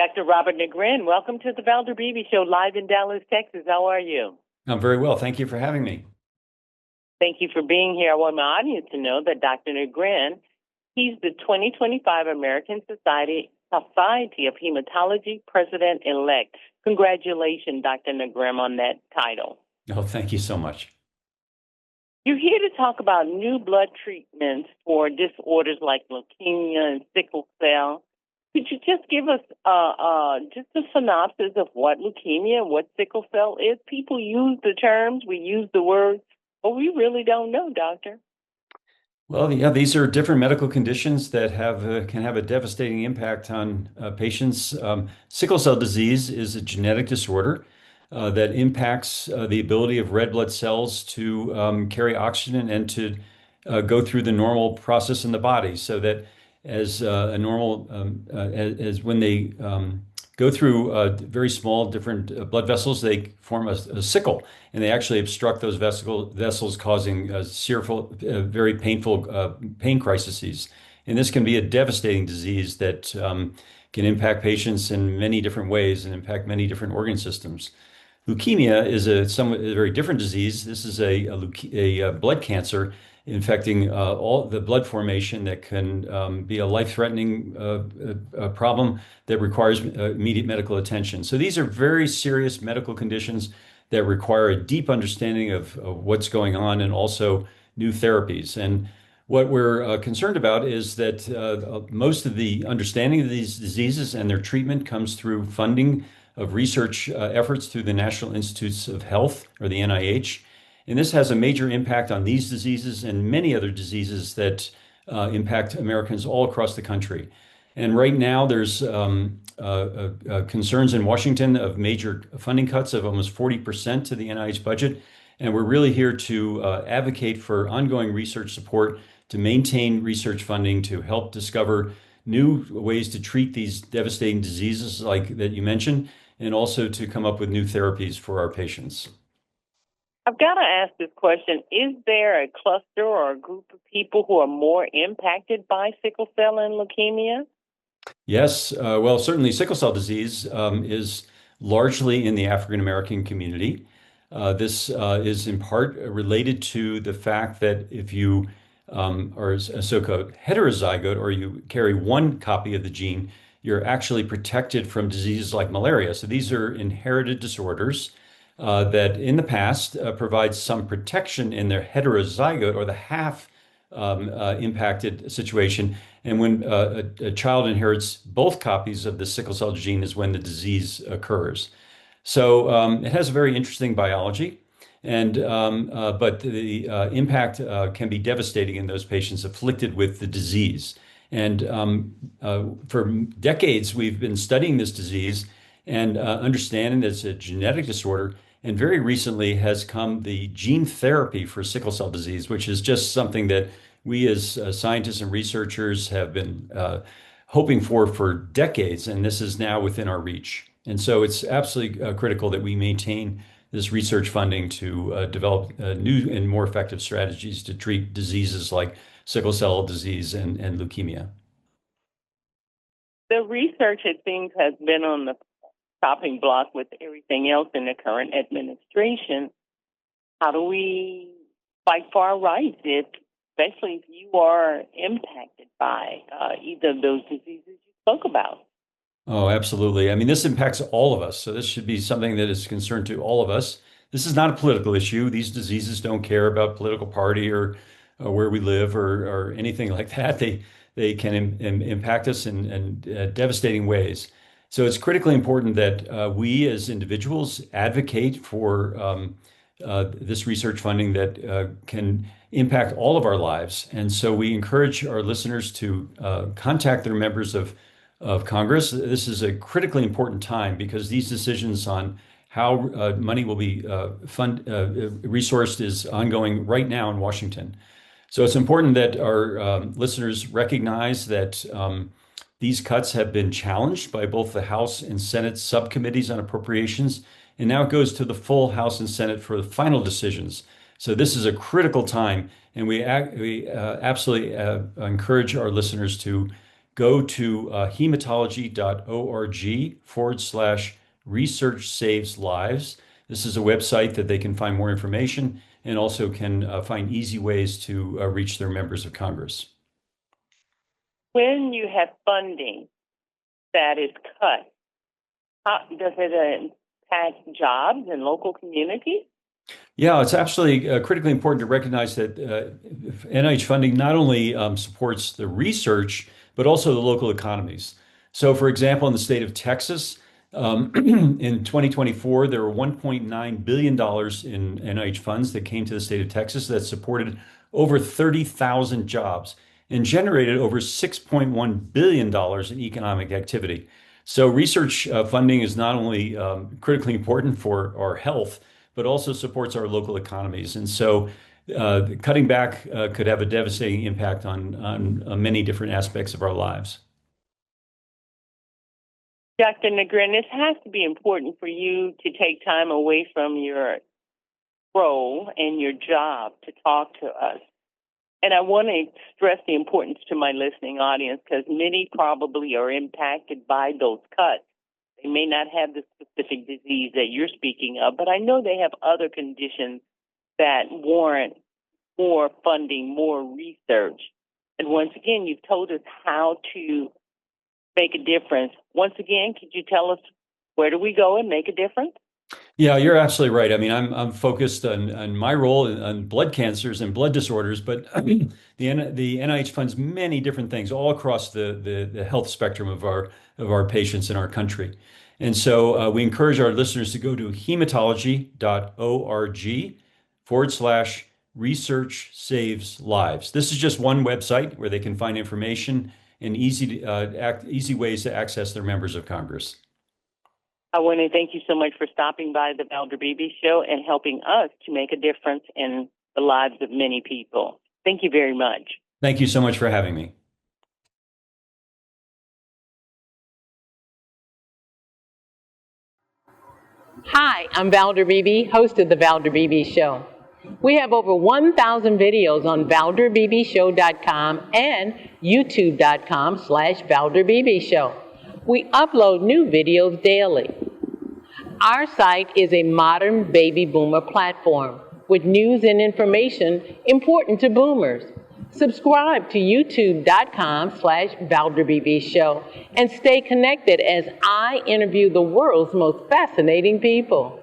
Dr. Robert Negrin, welcome to the Valder Beebe Show live in Dallas, Texas. How are you? I'm very well. Thank you for having me. Thank you for being here. I want my audience to know that Dr. Negrin, he's the 2025 American Society of Hematology President-elect. Congratulations, Dr. Negrin, on that title. Oh, thank you so much. You're here to talk about new blood treatments for disorders like leukemia and sickle cell. Could you just give us just a synopsis of what leukemia and what sickle cell is? People use the terms, we use the words, but we really don't know, doctor. Well, yeah, these are different medical conditions that can have a devastating impact on patients. Sickle cell disease is a genetic disorder that impacts the ability of red blood cells to carry oxygen and to go through the normal process in the body, so that as a normal as when they go through very small different blood vessels, they form a sickle, and they actually obstruct those vessels, causing very painful pain crises. And this can be a devastating disease that can impact patients in many different ways and impact many different organ systems. Leukemia is a very different disease. This is a blood cancer infecting all the blood formation that can be a life-threatening problem that requires immediate medical attention. So these are very serious medical conditions that require a deep understanding of what's going on and also new therapies. And what we're concerned about is that most of the understanding of these diseases and their treatment comes through funding of research efforts through the National Institutes of Health, or the NIH. And this has a major impact on these diseases and many other diseases that impact Americans all across the country. And right now, there's concerns in Washington of major funding cuts of almost 40% to the NIH budget. And we're really here to advocate for ongoing research support, to maintain research funding, to help discover new ways to treat these devastating diseases like that you mentioned, and also to come up with new therapies for our patients. I've got to ask this question. Is there a cluster or a group of people who are more impacted by sickle cell and leukemia? Yes, well, certainly sickle cell disease is largely in the African American community. This is in part related to the fact that if you are a so-called heterozygote, or you carry one copy of the gene, you're actually protected from diseases like malaria. So these are inherited disorders that in the past provide some protection in their heterozygote, or the half impacted situation. And when a child inherits both copies of the sickle cell gene is when the disease occurs. So it has a very interesting biology. And but the impact can be devastating in those patients afflicted with the disease. And for decades, we've been studying this disease and understanding that it's a genetic disorder. And very recently has come the gene therapy for sickle cell disease, which is just something that we as scientists and researchers have been hoping for decades. And this is now within our reach. And so it's absolutely critical that we maintain this research funding to develop new and more effective strategies to treat diseases like sickle cell disease and leukemia. The research, it seems, has been on the chopping block with everything else in the current administration. How do we fight for our rights, especially if you are impacted by either of those diseases you spoke about? Oh, absolutely. I mean, this impacts all of us. So this should be something that is concerned to all of us. This is not a political issue. These diseases don't care about political party or where we live or anything like that. They can impact us in devastating ways. So it's critically important that we as individuals advocate for this research funding that can impact all of our lives. And so we encourage our listeners to contact their members of Congress. This is a critically important time because these decisions on how money will be resourced is ongoing right now in Washington. So it's important that our listeners recognize that these cuts have been challenged by both the House and Senate subcommittees on appropriations, and now it goes to the full House and Senate for the final decisions. So this is a critical time, and we absolutely encourage our listeners to go to hematology.org/research saves lives. This is a website that they can find more information and also can find easy ways to reach their members of Congress. When you have funding that is cut, how does it impact jobs in local communities? Yeah, it's absolutely critically important to recognize that NIH funding not only supports the research, but also the local economies. So, for example, in the state of Texas, in 2024, there were $1.9 billion in NIH funds that came to the state of Texas that supported over 30,000 jobs and generated over $6.1 billion in economic activity. So, research funding is not only critically important for our health, but also supports our local economies. And so cutting back could have a devastating impact on many different aspects of our lives. Dr. Negrin, this has to be important for you to take time away from your role and your job to talk to us. And I want to stress the importance to my listening audience because many probably are impacted by those cuts. They may not have the specific disease that you're speaking of, but I know they have other conditions that warrant more funding, more research. And once again, you've told us how to make a difference. Once again, could you tell us where do we go and make a difference? Yeah, you're absolutely right. I mean, I'm focused on my role on blood cancers and blood disorders, but the NIH funds many different things all across the health spectrum of our patients in our country. And so we encourage our listeners to go to hematology.org/research saves lives. This is just one website where they can find information and easy ways to access their members of Congress. I want to thank you so much for stopping by the Valder Beebe Show and helping us to make a difference in the lives of many people. Thank you very much. Thank you so much for having me. Hi, I'm Valder Beebe, host of the Valder Beebe Show. We have over 1,000 videos on ValderBeebeShow.com and YouTube.com/Valder Beebe Show. We upload new videos daily. Our site is a modern baby boomer platform with news and information important to boomers. Subscribe to YouTube.com/Valder Beebe Show and stay connected as I interview the world's most fascinating people.